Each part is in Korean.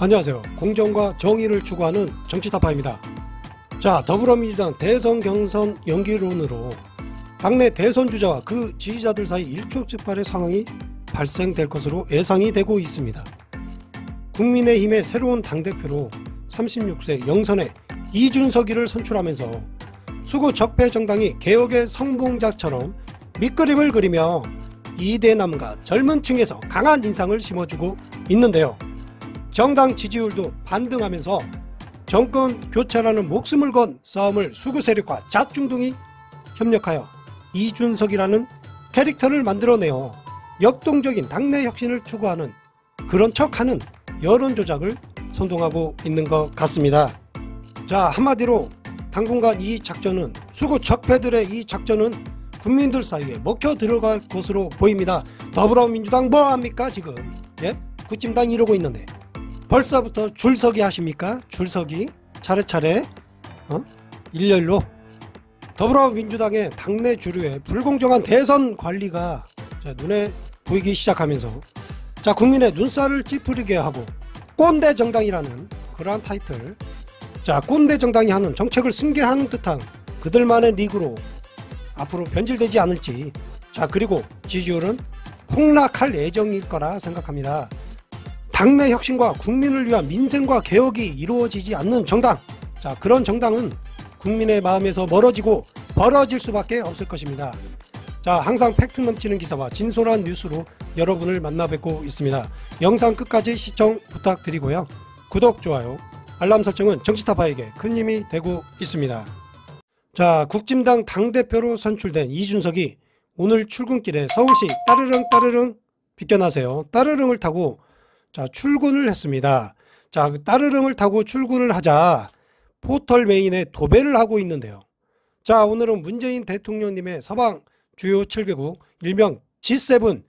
안녕하세요. 공정과 정의를 추구하는 정치타파입니다. 자, 더불어민주당 대선 경선 연기론으로 당내 대선 주자와 그 지지자들 사이 일촉즉발의 상황이 발생될 것으로 예상이 되고 있습니다. 국민의힘의 새로운 당대표로 36세 영선의 이준석이를 선출하면서 수구 적폐 정당이 개혁의 성봉자처럼 밑그림을 그리며 이대남과 젊은 층에서 강한 인상을 심어주고 있는데요. 정당 지지율도 반등하면서 정권 교체라는 목숨을 건 싸움을 수구 세력과 자중동이 협력하여 이준석이라는 캐릭터를 만들어내어 역동적인 당내 혁신을 추구하는 그런 척하는 여론 조작을 선동하고 있는 것 같습니다. 자, 한마디로 당분간 이 작전은 수구 적폐들의 이 작전은 국민들 사이에 먹혀 들어갈 것으로 보입니다. 더불어민주당 뭐합니까 지금? 예? 구찜당 이러고 있는데 벌써부터 줄서기 하십니까? 줄서기 차례차례 일렬로 더불어민주당의 당내 주류의 불공정한 대선 관리가 눈에 보이기 시작하면서 자, 국민의 눈살을 찌푸리게 하고 꼰대 정당이라는 그러한 타이틀, 자, 꼰대 정당이 하는 정책을 승계하는 듯한 그들만의 닉으로 앞으로 변질되지 않을지, 자, 그리고 지지율은 폭락할 예정일 거라 생각합니다. 당내 혁신과 국민을 위한 민생과 개혁이 이루어지지 않는 정당, 자, 그런 정당은 국민의 마음에서 멀어지고 벌어질 수밖에 없을 것입니다. 자, 항상 팩트 넘치는 기사와 진솔한 뉴스로 여러분을 만나 뵙고 있습니다. 영상 끝까지 시청 부탁드리고요. 구독, 좋아요, 알람 설정은 정치타파에게 큰 힘이 되고 있습니다. 자, 국진당 당대표로 선출된 이준석이 오늘 출근길에 서울시 따르릉 비껴나세요. 따르릉을 타고 자, 출근을 했습니다. 자, 따르릉을 타고 출근을 하자 포털 메인에 도배를 하고 있는데요. 자, 오늘은 문재인 대통령님의 서방 주요 7개국 일명 G7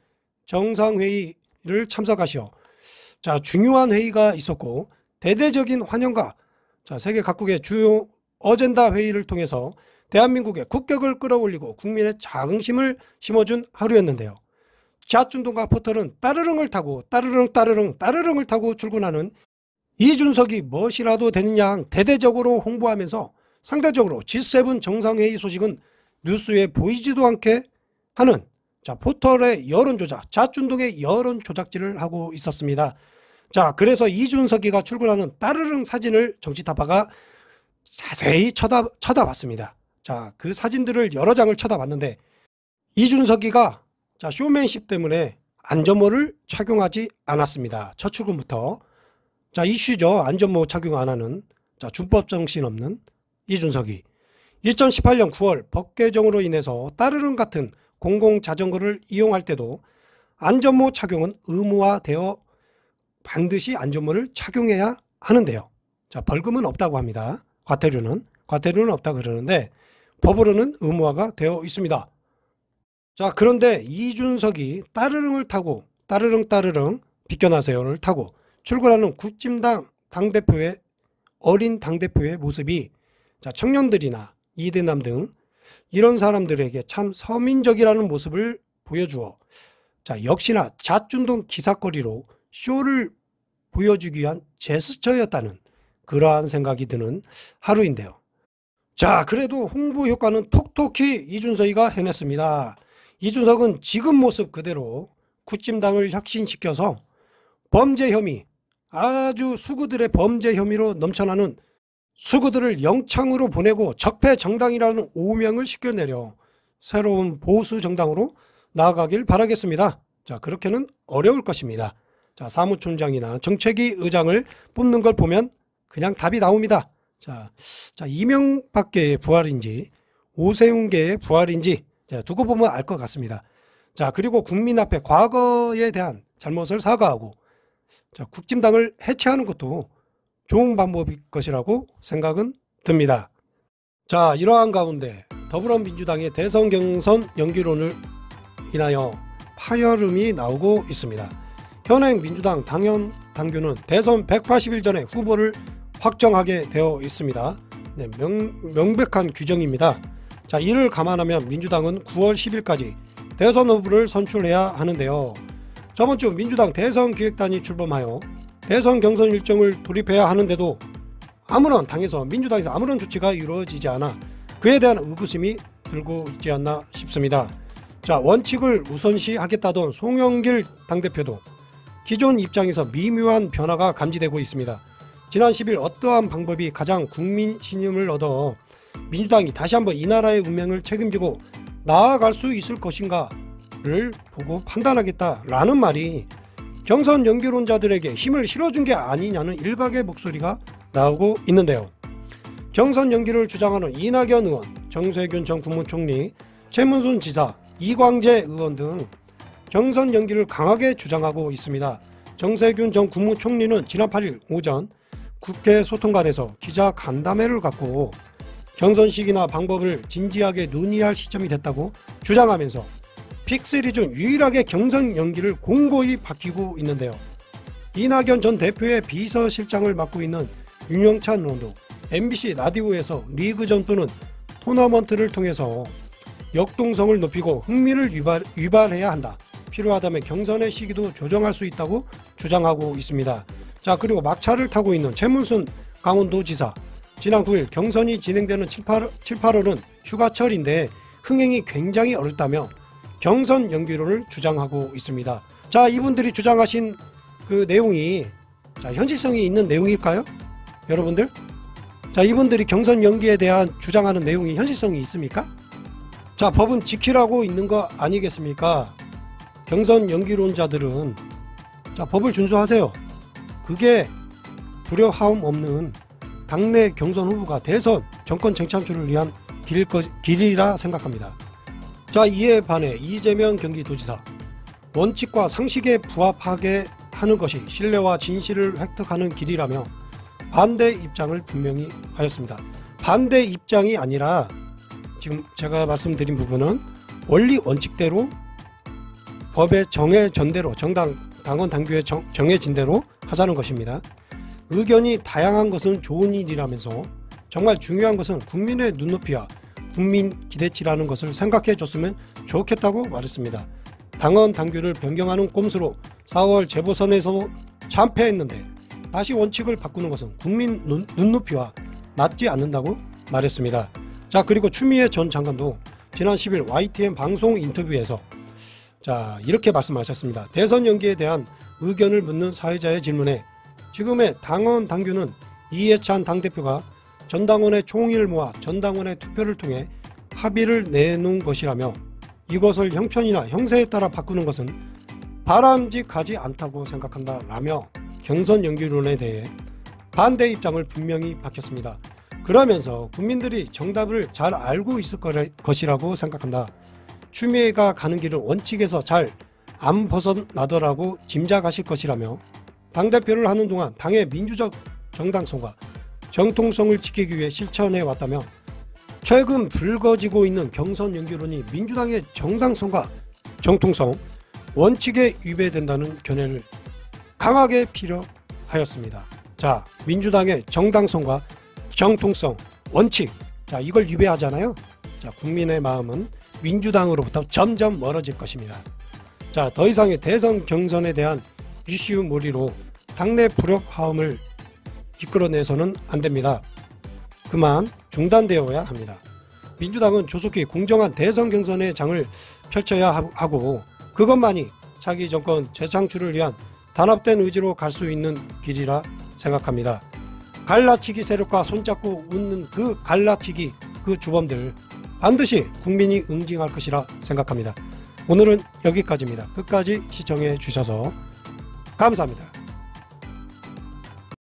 정상회의를 참석하시어 자, 중요한 회의가 있었고 대대적인 환영과 자, 세계 각국의 주요 어젠다 회의를 통해서 대한민국의 국격을 끌어올리고 국민의 자긍심을 심어준 하루였는데요. 자준동과 포털은 따르릉을 타고 따르릉을 타고 출근하는 이준석이 무엇이라도 되는 양 대대적으로 홍보하면서 상대적으로 G7 정상회의 소식은 뉴스에 보이지도 않게 하는 자, 포털의 여론조작, 자준동의 여론조작질을 하고 있었습니다. 자, 그래서 이준석이가 출근하는 따르릉 사진을 정치타파가 자세히 쳐다봤습니다. 자, 그 사진들을 여러 장을 쳐다봤는데 이준석이가 자, 쇼맨십 때문에 안전모를 착용하지 않았습니다. 첫 출근부터. 자, 이슈죠. 안전모 착용 안 하는 자, 준법 정신 없는 이준석이 2018년 9월 법 개정으로 인해서 따르릉 같은 공공자전거를 이용할 때도 안전모 착용은 의무화되어 반드시 안전모를 착용해야 하는데요. 자, 벌금은 없다고 합니다. 과태료는 없다고 그러는데 법으로는 의무화가 되어 있습니다. 자, 그런데 이준석이 따르릉을 타고 따르릉 비껴나세요를 타고 출근하는 국진당 당대표의 어린 당대표의 모습이 자, 청년들이나 이대남 등 이런 사람들에게 참 서민적이라는 모습을 보여주어 자, 역시나 자준동 기사거리로 쇼를 보여주기 위한 제스처였다는 그러한 생각이 드는 하루인데요. 자, 그래도 홍보 효과는 톡톡히 이준석이가 해냈습니다. 이준석은 지금 모습 그대로 국진당을 혁신시켜서 범죄 혐의, 아주 수구들의 범죄 혐의로 넘쳐나는 수구들을 영창으로 보내고 적폐 정당이라는 오명을 씻겨내려 새로운 보수 정당으로 나아가길 바라겠습니다. 자, 그렇게는 어려울 것입니다. 자, 사무총장이나 정책위 의장을 뽑는 걸 보면 그냥 답이 나옵니다. 자, 이명박계의 부활인지 오세훈계의 부활인지 두고 보면 알 것 같습니다. 자, 그리고 국민 앞에 과거에 대한 잘못을 사과하고 자, 국진당을 해체하는 것도 좋은 방법일 것이라고 생각은 듭니다. 자, 이러한 가운데 더불어민주당의 대선 경선 연기론을 인하여 파열음이 나오고 있습니다. 현행 민주당 당규는 대선 180일 전에 후보를 확정하게 되어 있습니다. 네, 명백한 규정입니다. 자, 이를 감안하면 민주당은 9월 10일까지 대선 후보를 선출해야 하는데요. 저번 주 민주당 대선 기획단이 출범하여 대선 경선 일정을 돌입해야 하는데도 아무런 당에서 민주당에서 아무런 조치가 이루어지지 않아 그에 대한 의구심이 들고 있지 않나 싶습니다. 자, 원칙을 우선시하겠다던 송영길 당대표도 기존 입장에서 미묘한 변화가 감지되고 있습니다. 지난 10일 어떠한 방법이 가장 국민 신임을 얻어 민주당이 다시 한번 이 나라의 운명을 책임지고 나아갈 수 있을 것인가를 보고 판단하겠다라는 말이 경선 연기론자들에게 힘을 실어준 게 아니냐는 일각의 목소리가 나오고 있는데요. 경선 연기를 주장하는 이낙연 의원, 정세균 전 국무총리, 최문순 지사, 이광재 의원 등 경선 연기를 강하게 주장하고 있습니다. 정세균 전 국무총리는 지난 8일 오전 국회 소통관에서 기자 간담회를 갖고 경선 시기나 방법을 진지하게 논의할 시점이 됐다고 주장하면서 픽3 중 유일하게 경선 연기를 공고히 밝히고 있는데요. 이낙연 전 대표의 비서실장을 맡고 있는 윤영찬 의원도 MBC 라디오에서 리그 전투는 토너먼트를 통해서 역동성을 높이고 흥미를 유발해야 한다. 필요하다면 경선의 시기도 조정할 수 있다고 주장하고 있습니다. 자, 그리고 막차를 타고 있는 최문순 강원도지사, 지난 9일 경선이 진행되는 7, 8월은 휴가철인데 흥행이 굉장히 어렵다며 경선 연기론을 주장하고 있습니다. 자, 이분들이 주장하신 그 내용이 현실성이 있는 내용일까요? 여러분들? 자, 이분들이 경선 연기에 대한 주장하는 내용이 현실성이 있습니까? 자, 법은 지키라고 있는 거 아니겠습니까? 경선 연기론자들은 자, 법을 준수하세요. 그게 불협화음 없는 당내 경선 후보가 대선 정권 재창출을 위한 길이라 생각합니다. 자, 이에 반해 이재명 경기도지사, 원칙과 상식에 부합하게 하는 것이 신뢰와 진실을 획득하는 길이라며 반대 입장을 분명히 하였습니다. 반대 입장이 아니라 지금 제가 말씀드린 부분은 원리 원칙대로 법에 정해진 대로 당원 당규에 정해진 대로 하자는 것입니다. 의견이 다양한 것은 좋은 일이라면서 정말 중요한 것은 국민의 눈높이와 국민 기대치라는 것을 생각해 줬으면 좋겠다고 말했습니다. 당원 당규를 변경하는 꼼수로 4월 재보선에서 참패했는데 다시 원칙을 바꾸는 것은 국민 눈높이와 맞지 않는다고 말했습니다. 자, 그리고 추미애 전 장관도 지난 10일 YTN 방송 인터뷰에서 자, 이렇게 말씀하셨습니다. 대선 연기에 대한 의견을 묻는 사회자의 질문에 지금의 당원 당규는 이해찬 당대표가 전당원의 총의를 모아 전당원의 투표를 통해 합의를 내놓은 것이라며 이것을 형편이나 형세에 따라 바꾸는 것은 바람직하지 않다고 생각한다 라며 경선 연기론에 대해 반대 입장을 분명히 밝혔습니다. 그러면서 국민들이 정답을 잘 알고 있을 것이라고 생각한다. 추미애가 가는 길은 원칙에서 잘 안 벗어나더라고 짐작하실 것이라며 당대표를 하는 동안 당의 민주적 정당성과 정통성을 지키기 위해 실천해 왔다며 최근 불거지고 있는 경선 연기론이 민주당의 정당성과 정통성, 원칙에 위배된다는 견해를 강하게 피력하였습니다. 자, 민주당의 정당성과 정통성, 원칙, 자, 이걸 위배하잖아요. 자, 국민의 마음은 민주당으로부터 점점 멀어질 것입니다. 자, 더 이상의 대선 경선에 대한 이슈 몰이로 당내 불협화음을 이끌어내서는 안 됩니다. 그만 중단되어야 합니다. 민주당은 조속히 공정한 대선 경선의 장을 펼쳐야 하고 그것만이 차기 정권 재창출을 위한 단합된 의지로 갈 수 있는 길이라 생각합니다. 갈라치기 세력과 손잡고 웃는 그 갈라치기 그 주범들 반드시 국민이 응징할 것이라 생각합니다. 오늘은 여기까지입니다. 끝까지 시청해 주셔서 감사합니다.